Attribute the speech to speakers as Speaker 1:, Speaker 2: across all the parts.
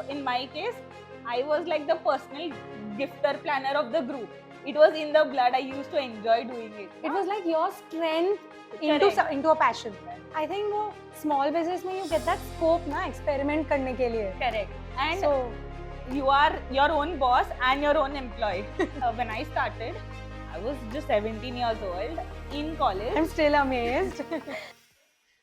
Speaker 1: in my case, I was like the personal gifter planner of the group. It was in the blood. I used to enjoy doing it.
Speaker 2: It was like your strength
Speaker 1: Correct.
Speaker 2: into a passion. I think वो small business में you get that scope ना experiment करने के लिए.
Speaker 1: Correct. And
Speaker 2: So
Speaker 1: you are your own boss and your own employee. When I started, I was just 17 years old in college.
Speaker 2: I'm still amazed.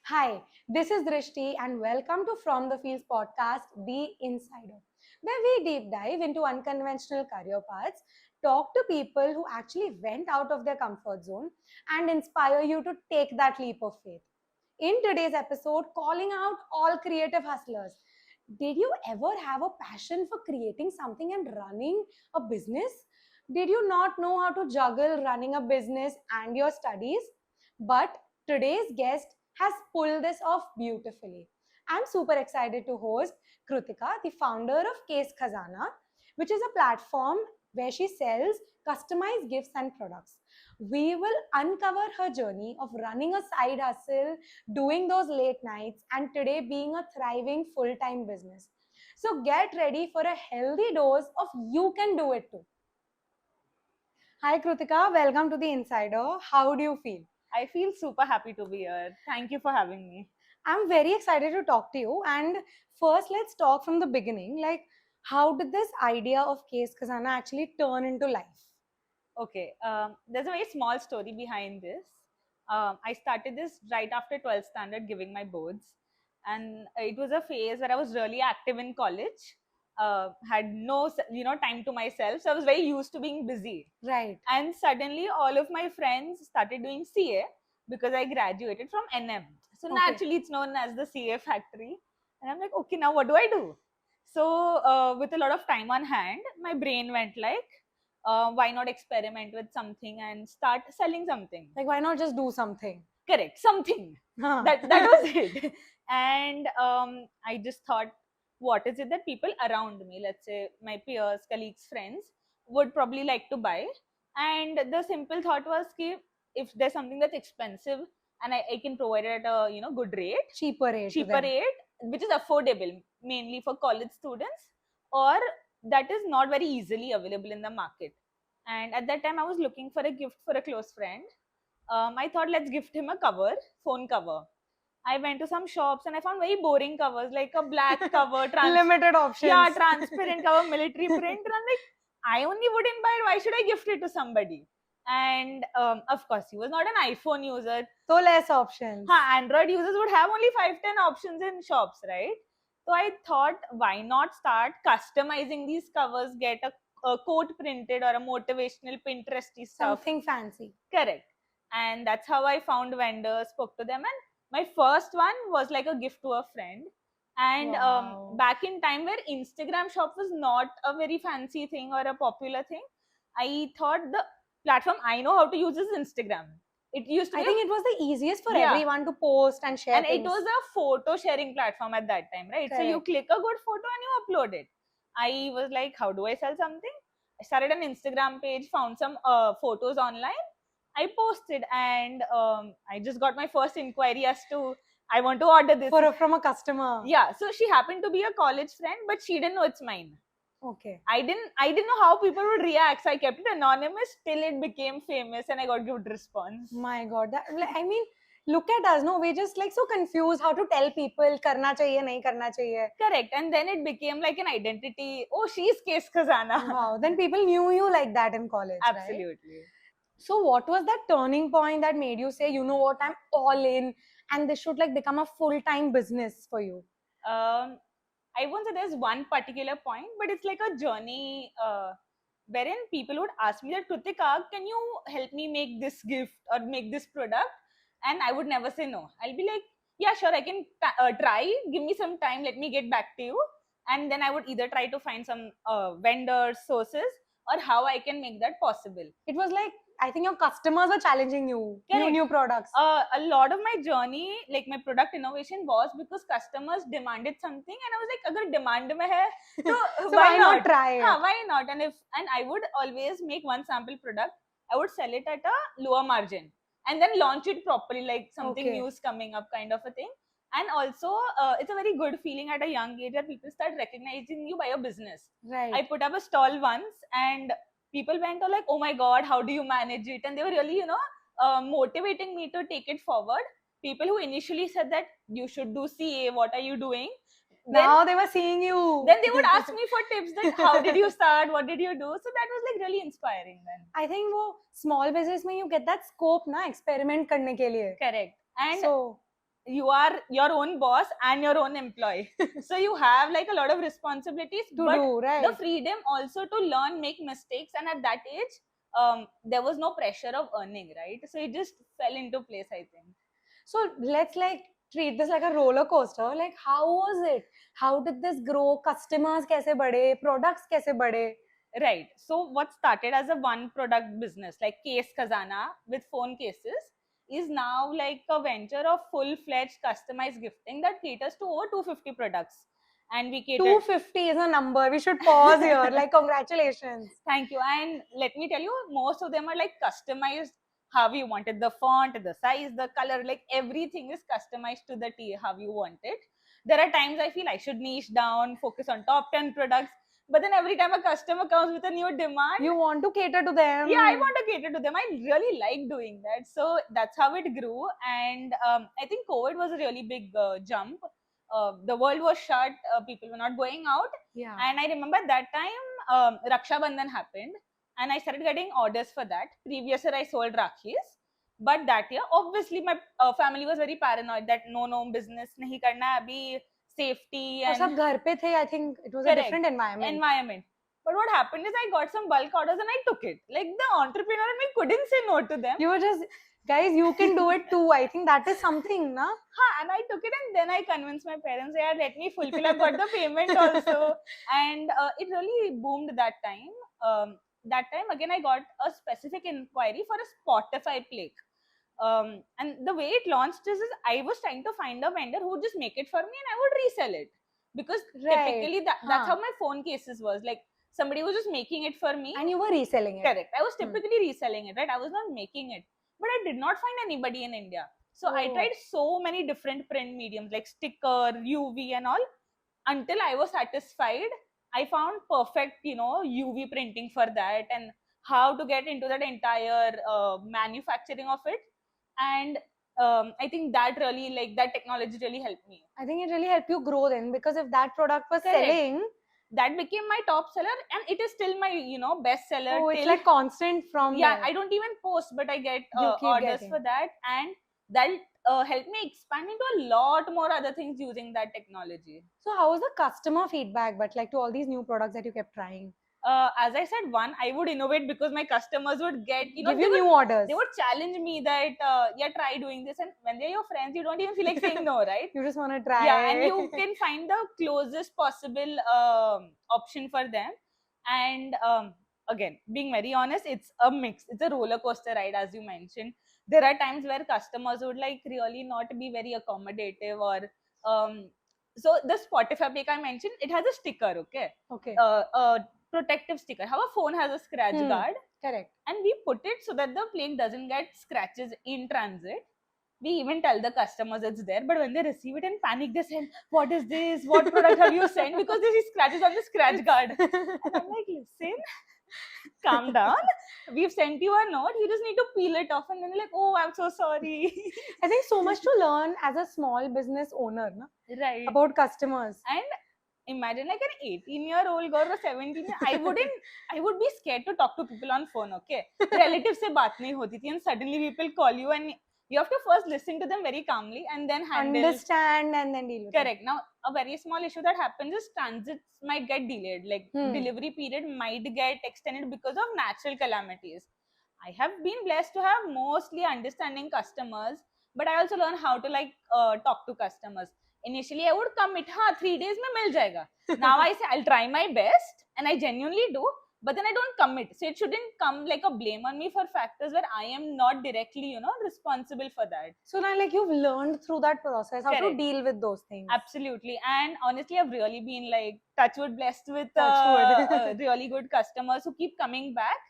Speaker 2: Hi, this is Drishti and welcome to From the Fields podcast, The Insider, where we deep dive into unconventional career paths, talk to people who actually went out of their comfort zone and inspire you to take that leap of faith. In today's episode, calling out all creative hustlers. Did you ever have a passion for creating something and running a business? Did you not know how to juggle running a business and your studies? But today's guest has pulled this off beautifully. I'm super excited to host Krutika, the founder of Case Khazana, which is a platform where she sells customized gifts and products. We will uncover her journey of running a side hustle, doing those late nights, and today being a thriving full-time business. So get ready for a healthy dose of you can do it too. Hi Krutika, welcome to the Insider. How do you feel?
Speaker 1: I feel super happy to be here. Thank you for having me.
Speaker 2: I'm very excited to talk to you. And first, let's talk from the beginning. Like, how did this idea of Case Khazana actually turn into life?
Speaker 1: Okay, there's a very small story behind this. I started this right after 12th standard, giving my boards, and it was a phase where I was really active in college. Had no, time to myself, so I was very used to being busy.
Speaker 2: Right.
Speaker 1: And suddenly, all of my friends started doing CA because I graduated from NM. So
Speaker 2: Okay.
Speaker 1: naturally, it's known as the CA factory, and I'm like, okay, now what do I do? So with a lot of time on hand, my brain went like, why not experiment with something and start selling something?
Speaker 2: Like, why not just do something?
Speaker 1: Correct, something.
Speaker 2: Huh.
Speaker 1: That was it. And I just thought, what is it that people around me, let's say my peers, colleagues, friends, would probably like to buy? And the simple thought was, ki, if there's something that's expensive and I can provide it at a good rate,
Speaker 2: cheaper rate.
Speaker 1: which is affordable, mainly for college students, or that is not very easily available in the market. And at that time, I was looking for a gift for a close friend. I thought, let's gift him a phone cover. I went to some shops and I found very boring covers, like a black cover,
Speaker 2: Limited options.
Speaker 1: Yeah, transparent cover, military print. And I'm like, I only wouldn't buy it. Why should I gift it to somebody? And of course, he was not an iPhone user.
Speaker 2: So less options.
Speaker 1: Android users would have only 5-10 options in shops, right? So I thought, why not start customizing these covers, get a quote printed or a motivational Pinteresty stuff.
Speaker 2: Something fancy.
Speaker 1: Correct. And that's how I found vendors, spoke to them, and my first one was like a gift to a friend. And
Speaker 2: Wow.
Speaker 1: Back in time where Instagram shop was not a very fancy thing or a popular thing, I thought the platform I know how to use is Instagram. It used to be
Speaker 2: I think it was the easiest for
Speaker 1: Yeah.
Speaker 2: everyone to post and share
Speaker 1: and
Speaker 2: things.
Speaker 1: it was a photo sharing platform at that time, right? So you
Speaker 2: Correct.
Speaker 1: click a good photo and you upload it. I was like, how do I sell something? I started an Instagram page, found some photos online. I posted, and I just got my first inquiry as to, I want to order this.
Speaker 2: From a customer.
Speaker 1: Yeah, so she happened to be a college friend, but she didn't know it's mine.
Speaker 2: Okay.
Speaker 1: I didn't know how people would react, so I kept it anonymous till it became famous and I got good response.
Speaker 2: My God, I mean, look at us. No, we're just like so confused how to tell people karna chahiye, nahi karna chahiye.
Speaker 1: Correct, and then it became like an identity. Oh, she's Case Khazana.
Speaker 2: Wow, then people knew you like that in college.
Speaker 1: Absolutely.
Speaker 2: Right? So what was that turning point that made you say, you know what, I'm all in and this should like become a full-time business for you?
Speaker 1: I won't say there's one particular point, but it's like a journey wherein people would ask me that, Krutika, can you help me make this gift or make this product? And I would never say no. I'll be like, yeah, sure, I can try. Give me some time. Let me get back to you. And then I would either try to find some vendors, sources, or how I can make that possible.
Speaker 2: It was like, I think your customers were challenging you. New products.
Speaker 1: A lot of my journey, like my product innovation, was because customers demanded something, and I was like, agar demand mein hai, so
Speaker 2: why not try it?
Speaker 1: Why not? And I would always make one sample product. I would sell it at a lower margin and then launch it properly, like something new is coming up, kind of a thing. And also it's a very good feeling at a young age that people start recognizing you by your business.
Speaker 2: Right.
Speaker 1: I put up a stall once and people went to like, oh my god, how do you manage it? And they were really, motivating me to take it forward. People who initially said that you should do CA, what are you doing?
Speaker 2: Now they were seeing you.
Speaker 1: Then they would ask me for tips that how did you start, what did you do? So that was like really inspiring then.
Speaker 2: I think वो small business में you get that scope ना experiment करने के लिए.
Speaker 1: Correct. And
Speaker 2: So
Speaker 1: you are your own boss and your own employee. So you have like a lot of responsibilities
Speaker 2: to
Speaker 1: but
Speaker 2: do, right?
Speaker 1: the freedom also to learn, make mistakes, and at that age there was no pressure of earning, right? So it just fell into place, I think.
Speaker 2: So let's like treat this like a roller coaster. Like how was it? How did this grow? Customers कैसे बढ़े? Products कैसे बढ़े?
Speaker 1: Right. So what started as a one product business like Case Khazana with phone cases is now like a venture of full-fledged customized gifting that caters to over 250 products. And we cater
Speaker 2: 250 is a number. We should pause here. Like congratulations.
Speaker 1: Thank you. And let me tell you, most of them are like customized how you wanted, the font, the size, the color, like everything is customized to the T how you want it. There are times I feel I should niche down, focus on top 10 products. But then every time a customer comes with a new demand,
Speaker 2: You want to cater to them.
Speaker 1: yeah, I want to cater to them. I really like doing that. So that's how it grew. And I think COVID was a really big jump. The world was shut, people were not going out.
Speaker 2: Yeah.
Speaker 1: And I remember that time Raksha Bandhan happened and I started getting orders for that. Previous year I sold Rakhis. But that year, obviously, my family was very paranoid that no business nahi karna hai abhi, safety
Speaker 2: और
Speaker 1: and
Speaker 2: सब घर पे थे. I think it was a
Speaker 1: Correct.
Speaker 2: different environment.
Speaker 1: But what happened is I got some bulk orders and I took it. Like the entrepreneur in me couldn't say no to them.
Speaker 2: You were just, guys, you can do it too. I think that is something, na?
Speaker 1: And I took it and then I convinced my parents, yeah, let me fulfill. I got the payment also. And it really boomed that time. That time, again, I got a specific inquiry for a Spotify play. And the way it launched is I was trying to find a vendor who would just make it for me and I would resell it. Because typically that's how my phone cases was. Like somebody was just making it for me.
Speaker 2: And you were reselling it.
Speaker 1: Correct. I was typically reselling it, right? I was not making it. But I did not find anybody in India. So I tried so many different print mediums like sticker, UV and all. Until I was satisfied, I found perfect, UV printing for that and how to get into that entire manufacturing of it. And I think that really, like that technology really helped me.
Speaker 2: I think it really helped you grow then, because if that product was selling,
Speaker 1: that became my top seller and it is still my best seller.
Speaker 2: Oh, it's like constant from
Speaker 1: there.
Speaker 2: there.
Speaker 1: I don't even post, but I get orders for that, and that helped me expand into a lot more other things using that technology.
Speaker 2: So how was the customer feedback, but like to all these new products that you kept trying?
Speaker 1: As I said, one, I would innovate because my customers would get,
Speaker 2: give you new orders.
Speaker 1: They would challenge me that, yeah, try doing this. And when they're your friends, you don't even feel like saying no, right?
Speaker 2: You just want to try.
Speaker 1: Yeah, and you can find the closest possible option for them. And again, being very honest, it's a mix. It's a roller coaster ride, as you mentioned. There are times where customers would like really not be very accommodative or so the Spotify pick I mentioned, it has a sticker, okay?
Speaker 2: Okay.
Speaker 1: Protective sticker. How a phone has a scratch guard.
Speaker 2: Correct.
Speaker 1: And we put it so that the plane doesn't get scratches in transit. We even tell the customers it's there, but when they receive it and panic, they say, what is this? What product have you sent? Because they see scratches on the scratch guard. And I'm like, listen, calm down. We've sent you a note. You just need to peel it off. And then you're like, oh, I'm so sorry.
Speaker 2: I think so much to learn as a small business owner, na?
Speaker 1: Right.
Speaker 2: About customers.
Speaker 1: And imagine like an 18-year-old girl or 17, I would be scared to talk to people on phone, okay? Relatives se baat nahi hoti thi and suddenly people call you and you have to first listen to them very calmly and then
Speaker 2: understand and then deal with
Speaker 1: Correct. Now, a very small issue that happens is transits might get delayed. Like delivery period might get extended because of natural calamities. I have been blessed to have mostly understanding customers, but I also learn how to like talk to customers. Initially, I would commit, 3 days mein mil jayega. Now I say I'll try my best and I genuinely do. But then I don't commit. So it shouldn't come like a blame on me for factors where I am not directly, responsible for that.
Speaker 2: So now like you've learned through that process how to deal with those things.
Speaker 1: Absolutely. And honestly, I've really been like touchwood blessed with really good customers who keep coming back.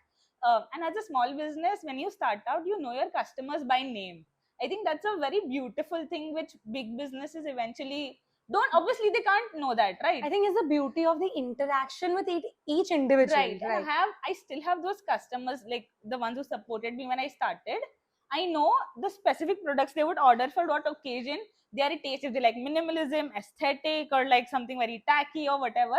Speaker 1: And as a small business, when you start out, you know your customers by name. I think that's a very beautiful thing which big businesses eventually don't. Obviously, they can't know that, right?
Speaker 2: I think it's the beauty of the interaction with each individual,
Speaker 1: Right. And I still have those customers, like the ones who supported me when I started. I know the specific products they would order for what occasion. They are taste, if they like minimalism, aesthetic, or like something very tacky or whatever.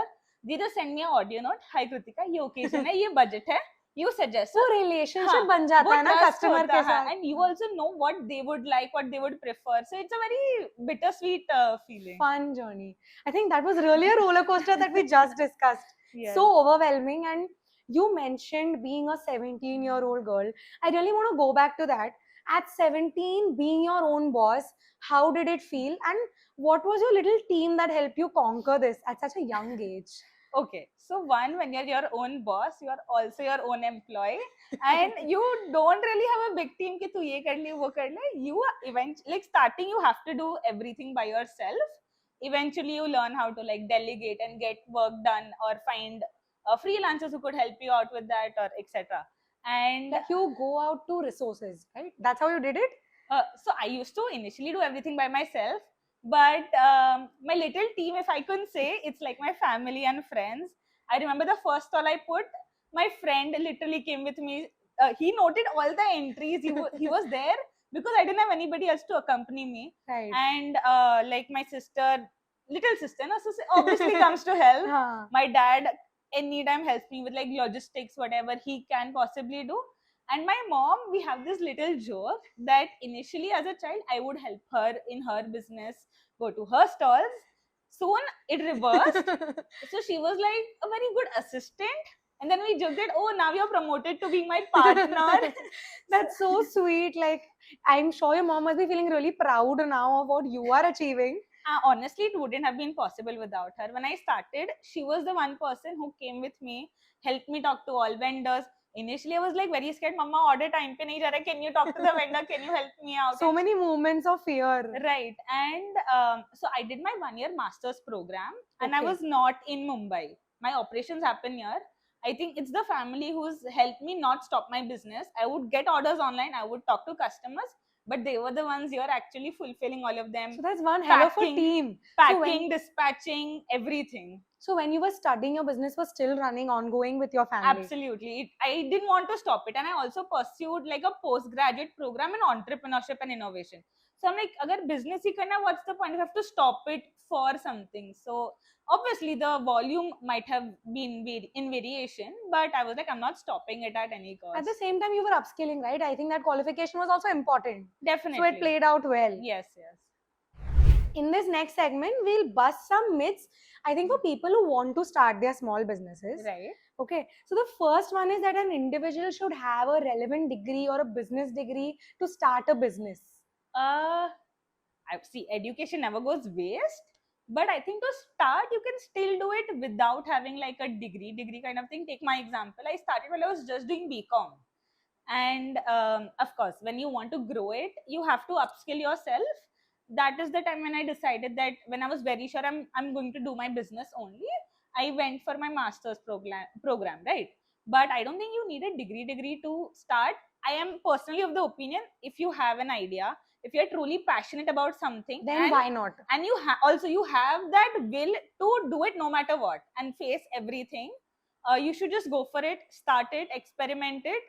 Speaker 1: They just send me an audio note. Hi Krutika, ये occasion है, ये budget है. You suggest.
Speaker 2: वो relationship
Speaker 1: हाँ,
Speaker 2: बन जाता
Speaker 1: वो
Speaker 2: है ना
Speaker 1: trust
Speaker 2: customer
Speaker 1: होता
Speaker 2: के
Speaker 1: है,
Speaker 2: साथ.
Speaker 1: and you also know what they would like, what they would prefer. So it's a very bittersweet feeling.
Speaker 2: Fun journey. I think that was really a roller coaster that we just discussed.
Speaker 1: Yes.
Speaker 2: So overwhelming. And you mentioned being a 17-year-old girl. I really want to go back to that. At 17, being your own boss, how did it feel? And what was your little team that helped you conquer this at such a young age?
Speaker 1: Okay, so one, when you're your own boss, you are also your own employee, and you don't really have a big team कि तू ये कर ले वो कर ले. You eventually, like starting, you have to do everything by yourself. Eventually, you learn how to like delegate and get work done, or find freelancers who could help you out with that, or etc. And
Speaker 2: Like you go out to resources, right? That's how you did it?
Speaker 1: so I used to initially do everything by myself, but my little team, if I couldn't say, it's like my family and friends. I remember the first stall I put, my friend literally came with me. He noted all the entries. He was there because I didn't have anybody else to accompany me.
Speaker 2: Right.
Speaker 1: And like my sister, little sister, no, so obviously comes to help.
Speaker 2: Huh.
Speaker 1: My dad anytime helps me with like logistics, whatever he can possibly do. And my mom, we have this little joke that initially as a child, I would help her in her business, go to her stalls. Soon it reversed. So she was like a very good assistant. And then we joked that, oh, now you're promoted to being my partner.
Speaker 2: That's so sweet. Like, I'm sure your mom must be feeling really proud now of what you are achieving.
Speaker 1: Honestly, it wouldn't have been possible without her. When I started, she was the one person who came with me, helped me talk to all vendors. Initially, I was like very scared. Mama, order time pe nahi ja raha. Can you talk to the vendor? Can you help me out?
Speaker 2: So many moments of fear.
Speaker 1: Right. And so I did my 1-year master's program, and I
Speaker 2: Okay.
Speaker 1: was not in Mumbai. My operations happen here. I think it's the family who's helped me not stop my business. I would get orders online. I would talk to customers, but they were the ones here actually fulfilling all of them.
Speaker 2: So that's one hell of a
Speaker 1: Packing,
Speaker 2: team.
Speaker 1: Packing, dispatching, everything.
Speaker 2: So when you were studying, your business was still running ongoing with your family.
Speaker 1: Absolutely. I didn't want to stop it, and I also pursued like a postgraduate program in entrepreneurship and innovation. So I'm like, agar business hi karna, what's the point? You have to stop it for something. So obviously the volume might have been in variation, but I was like, I'm not stopping it at any cost.
Speaker 2: At the same time, you were upskilling, right? I think that qualification was also important.
Speaker 1: Definitely.
Speaker 2: So it played out well.
Speaker 1: Yes, yes.
Speaker 2: In this next segment, we'll bust some myths, I think, for people who want to start their small businesses.
Speaker 1: Right.
Speaker 2: Okay. So the first one is that an individual should have a relevant degree or a business degree to start a business.
Speaker 1: I see, education never goes waste, but I think to start, you can still do it without having like a degree kind of thing. Take my example. I started while I was just doing BCom. And of course, when you want to grow it, you have to upskill yourself. That is the time when I decided that when I was very sure I'm going to do my business only, I went for my master's program, right? But I don't think you need a degree to start. I am personally of the opinion, if you have an idea, if you're truly passionate about something,
Speaker 2: Then why not?
Speaker 1: And you also you have that will to do it no matter what and face everything. You should just go for it, start it, experiment it.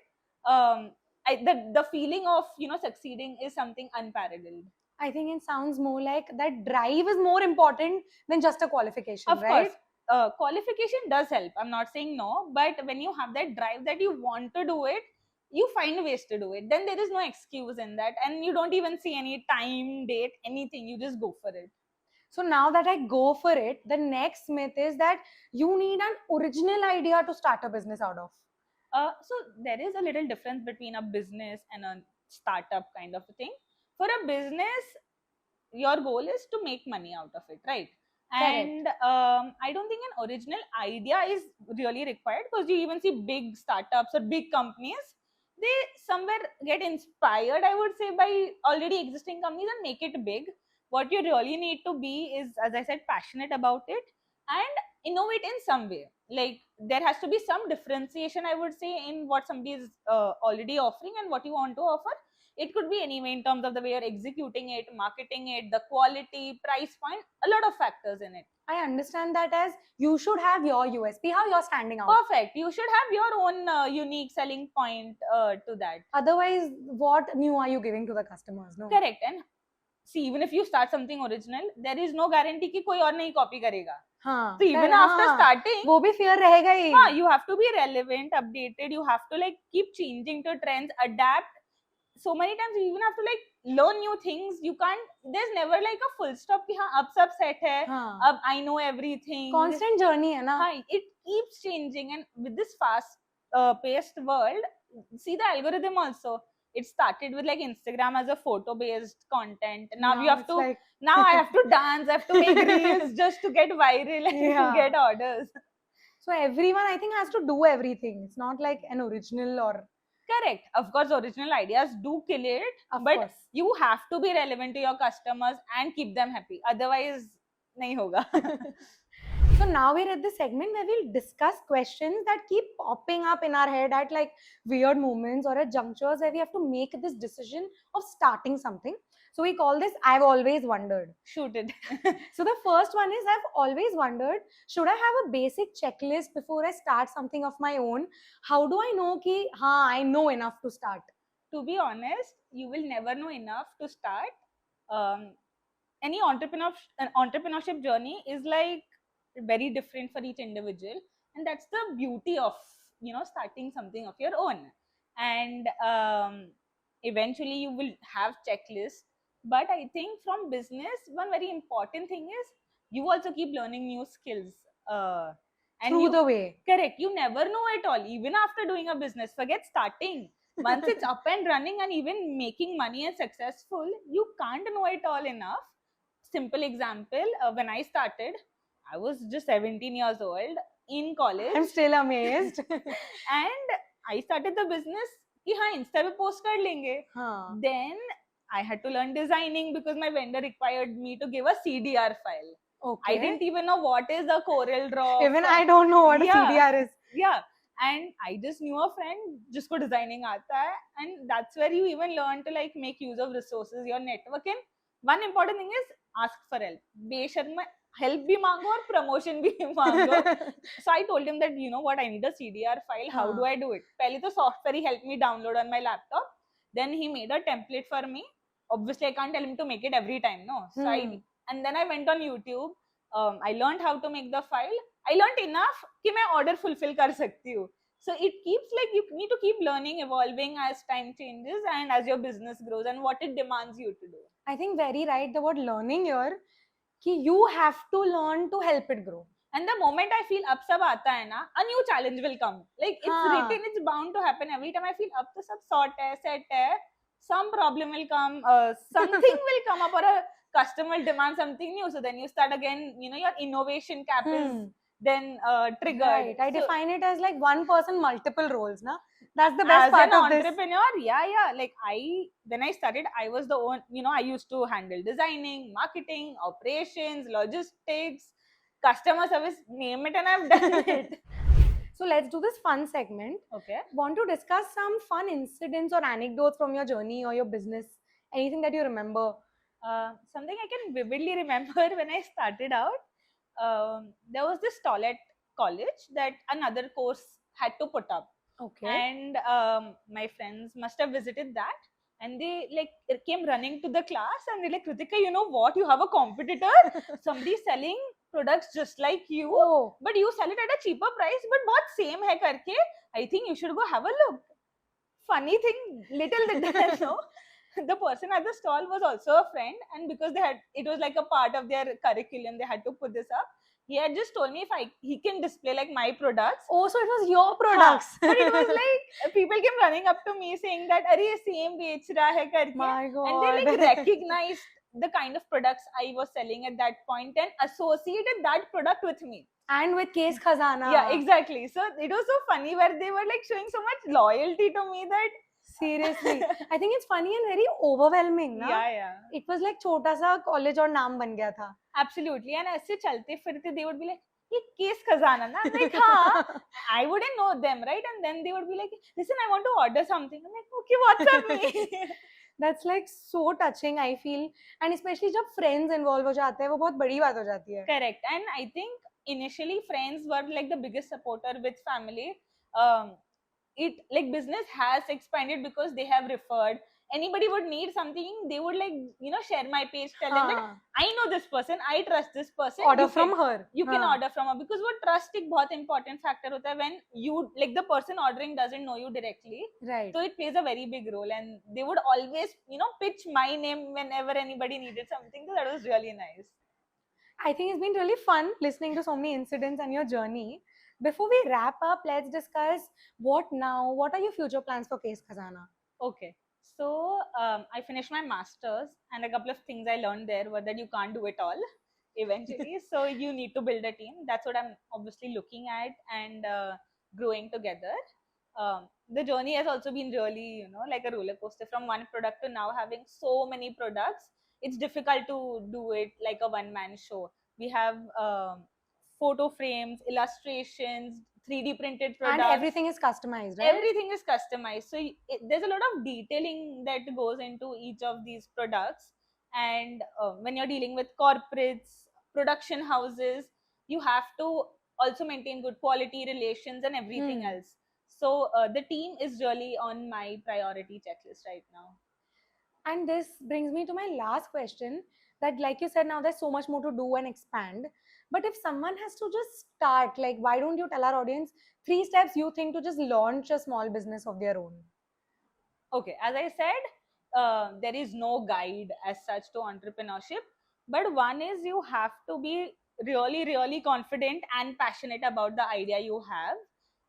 Speaker 1: The feeling of succeeding is something unparalleled.
Speaker 2: I think it sounds more like that drive is more important than just a qualification,
Speaker 1: Of
Speaker 2: right?
Speaker 1: course, qualification does help. I'm not saying no, but when you have that drive that you want to do it, you find ways to do it. Then there is no excuse in that, and you don't even see any time, date, anything. You just go for it.
Speaker 2: So now that I go for it, the next myth is that you need an original idea to start a business out of.
Speaker 1: So there is a little difference between a business and a startup kind of a thing. For a business, your goal is to make money out of it, right? And I don't think an original idea is really required, because you even see big startups or big companies, they somewhere get inspired, I would say, by already existing companies and make it big. What you really need to be is, as I said, passionate about it and innovate in some way. Like there has to be some differentiation, I would say, in what somebody is already offering and what you want to offer. It could be anyway in terms of the way you're executing it, marketing it, the quality, price point, a lot of factors in it.
Speaker 2: I understand that as you should have your USP, how you're standing out.
Speaker 1: Perfect. You should have your own unique selling point to that.
Speaker 2: Otherwise, what new are you giving to the customers? No.
Speaker 1: Correct. And see, even if you start something original, there is no guarantee कि कोई और नहीं copy करेगा.
Speaker 2: हाँ,
Speaker 1: So even after starting,
Speaker 2: वो भी fear रहेगा ही.
Speaker 1: हाँ, you have to be relevant, updated. You have to like keep changing to trends, adapt. So many times you even have to like learn new things. You can't. There's never like a full stop कि हाँ अब सब set है.
Speaker 2: हाँ.
Speaker 1: अब I know everything.
Speaker 2: Constant journey है ना.
Speaker 1: हाँ, it keeps changing, and with this fast paced world, see the algorithm also. It started with like Instagram as a photo based content. Now you have to like... now I have to dance, I have to make reels just to get viral and get orders.
Speaker 2: So everyone I think has to do everything. It's not like an original or...
Speaker 1: Correct. Of course, original ideas do kill it, but you have to be relevant to your customers and keep them happy. Otherwise, nahi hoga.
Speaker 2: So now we're at the segment where we'll discuss questions that keep popping up in our head at like weird moments or at junctures where we have to make this decision of starting something. So we call this I've always wondered.
Speaker 1: Shoot it.
Speaker 2: So the first one is I've always wondered, should I have a basic checklist before I start something of my own? How do I know ki I know enough to start?
Speaker 1: To be honest, you will never know enough to start. Any entrepreneurship journey is like very different for each individual, and that's the beauty of starting something of your own. And eventually you will have checklists, but I think from business one very important thing is you also keep learning new skills
Speaker 2: and through the way.
Speaker 1: Correct. You never know it all, even after doing a business. Forget starting. Once it's up and running and even making money and successful, you can't know it all enough. Simple example, when I started, I was just 17 years old in college.
Speaker 2: I'm still amazed.
Speaker 1: And I started the business कि हाँ Insta पे post कर लेंगे. Then I had to learn designing because my vendor required me to give a CDR file.
Speaker 2: Okay.
Speaker 1: I didn't even know what is a Corel Draw.
Speaker 2: Even I don't know what a CDR is.
Speaker 1: Yeah. And I just knew a friend जिसको designing आता है, and that's where you even learn to like make use of resources, your network. And one important thing is ask for help. बेशर्म help भी मांगो और promotion भी मांगो. So I told him that you know what, I need a CDR file. How do I do it? पहले तो software he helped me download on my laptop. Then he made a template for me. Obviously I can't tell him to make it every time, no. So and then I went on YouTube. I learned how to make the file. I learned enough कि मैं order fulfill कर सकती हूँ. So it keeps like you need to keep learning, evolving as time changes and as your business grows and what it demands you to do.
Speaker 2: I think very right the word learning here. कि you have to learn to help it grow.
Speaker 1: And the moment I feel up sab aata hai na, a new challenge will come. Like it's written, it's bound to happen. Every time I feel up to sab sort hai, set hai, some problem will come, something will come up, or a customer will demand something new. So then you start again, you know, your innovation cap is then triggered.
Speaker 2: Right. I define it as like one person, multiple roles, na? That's the best part of this.
Speaker 1: As an entrepreneur, yeah. Like when I started, I was the one, you know, I used to handle designing, marketing, operations, logistics, customer service, name it, and I've done it.
Speaker 2: So let's do this fun segment.
Speaker 1: Okay.
Speaker 2: Want to discuss some fun incidents or anecdotes from your journey or your business? Anything that you remember?
Speaker 1: Something I can vividly remember when I started out. There was this stall at college that another course had to put up.
Speaker 2: Okay.
Speaker 1: And my friends must have visited that, and they like came running to the class and they're like, Krutika, you know what? You have a competitor. Somebody selling products just like you, but you sell it at a cheaper price. But what same hai karke? I think you should go have a look. Funny thing, little did I know, the person at the stall was also a friend, and because it was like a part of their curriculum, they had to put this up. He had just told me if he can display like my products.
Speaker 2: Oh, so it was your products.
Speaker 1: But it was like people came running up to me saying that "Arey same bech raha hai karke."
Speaker 2: My God.
Speaker 1: And they like recognized the kind of products I was selling at that point and associated that product with me.
Speaker 2: And with Case Khazana.
Speaker 1: Yeah, exactly. So it was so funny where they were like showing so much loyalty to me that
Speaker 2: seriously. I think it's funny and very overwhelming, na?
Speaker 1: Yeah.
Speaker 2: It was like छोटा सा college और नाम बन गया था.
Speaker 1: Absolutely. And ऐसे चलते फिरते they would be like, ये Case Khazana ना? I'm like, हाँ. I wouldn't know them, right? And then they would be like, listen, I want to order something. I'm like, okay, what's up, me?
Speaker 2: That's like so touching, I feel. And especially जब friends involve हो जाते हैं, वो बहुत बड़ी बात हो जाती है.
Speaker 1: Correct. And I think initially friends were like the biggest supporter with family. Um, it like business has expanded because they have referred. Anybody would need something, they would like share my page, tell them that
Speaker 2: हाँ.
Speaker 1: I know this person, I trust this person.
Speaker 2: Order from her.
Speaker 1: You can
Speaker 2: हाँ.
Speaker 1: order from her, because what trust एक बहुत important factor होता है when you like the person ordering doesn't know you directly.
Speaker 2: Right.
Speaker 1: So it plays a very big role, and they would always pitch my name whenever anybody needed something. So that was really nice.
Speaker 2: I think it's been really fun listening to so many incidents and your journey. Before we wrap up, let's discuss what now. What are your future plans for Case Khazana?
Speaker 1: Okay. So I finished my master's, and a couple of things I learned there were that you can't do it all eventually. So you need to build a team. That's what I'm obviously looking at, and growing together. The journey has also been really, like a roller coaster from one product to now having so many products. It's difficult to do it like a one-man show. We have photo frames, illustrations, 3D printed products.
Speaker 2: And everything is customized, right?
Speaker 1: Everything is customized. So there's a lot of detailing that goes into each of these products. And when you're dealing with corporates, production houses, you have to also maintain good quality relations and everything else. So the team is really on my priority checklist right now.
Speaker 2: And this brings me to my last question, that like you said, now there's so much more to do and expand. But if someone has to just start, like, why don't you tell our audience 3 steps you think to just launch a small business of their own?
Speaker 1: Okay, as I said, there is no guide as such to entrepreneurship, but one is you have to be really, really confident and passionate about the idea you have.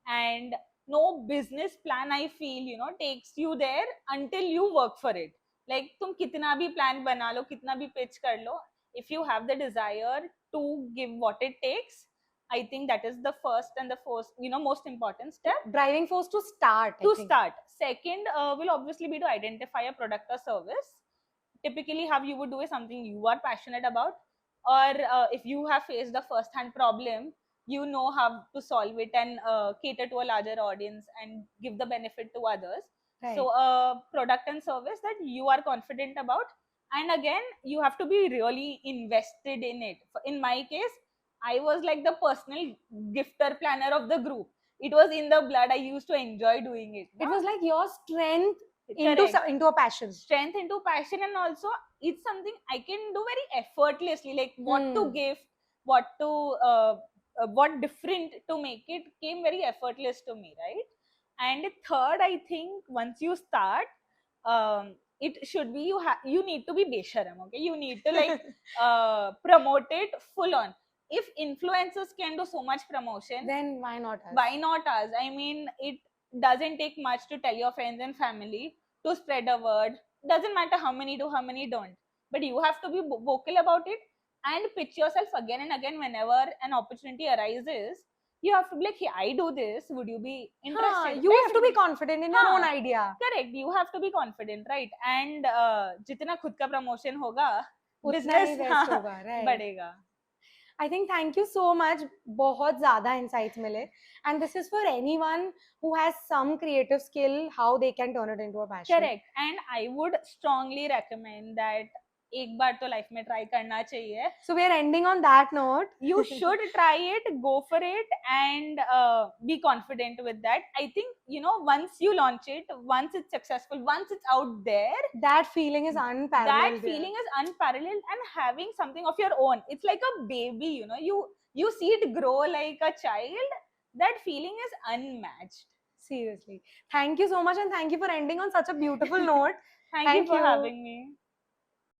Speaker 1: And no business plan, I feel, takes you there until you work for it. Like तुम कितना भी plan बना लो, कितना भी pitch कर लो, if you have the desire to give what it takes, I think that is the first and the first, most important step.
Speaker 2: Driving force to start.
Speaker 1: Start. Second will obviously be to identify a product or service. Typically, how you would do is something you are passionate about, or if you have faced a first-hand problem, you know how to solve it and cater to a larger audience and give the benefit to others.
Speaker 2: Right.
Speaker 1: So, a product and service that you are confident about, and again, you have to be really invested in it. In my case, I was like the personal gifter planner of the group. It was in the blood. I used to enjoy doing it.
Speaker 2: It was like your strength into a passion.
Speaker 1: Strength into passion, and also it's something I can do very effortlessly. Like what to gift, what to what different to make it came very effortless to me, right? And third, I think once you start, it should be you need to be besharam. Okay, you need to like promote it full on. If influencers can do so much promotion,
Speaker 2: then why not us?
Speaker 1: Why not us? I mean, it doesn't take much to tell your friends and family to spread a word. Doesn't matter how many do, how many don't. But you have to be vocal about it and pitch yourself again and again whenever an opportunity arises. You have to be like, hey, I do this. Would you be interested?
Speaker 2: You have to be confident in your own idea.
Speaker 1: Correct. You have to be confident, right? And जितना खुद का promotion होगा,
Speaker 2: business बढ़ेगा. I think thank you so much. बहुत ज़्यादा insights मिले. And this is for anyone who has some creative skill, how they can turn it into a passion.
Speaker 1: Correct. And I would strongly recommend that एक बार तो life में try करना चाहिए.
Speaker 2: So we are ending on that note.
Speaker 1: You should try it, go for it, and be confident with that. I think once you launch it, once it's successful, once it's out there,
Speaker 2: that feeling is unparalleled.
Speaker 1: That feeling is unparalleled, and having something of your own, it's like a baby. You see it grow like a child. That feeling is unmatched.
Speaker 2: Seriously, thank you so much, and thank you for ending on such a beautiful note.
Speaker 1: Thank you for having me.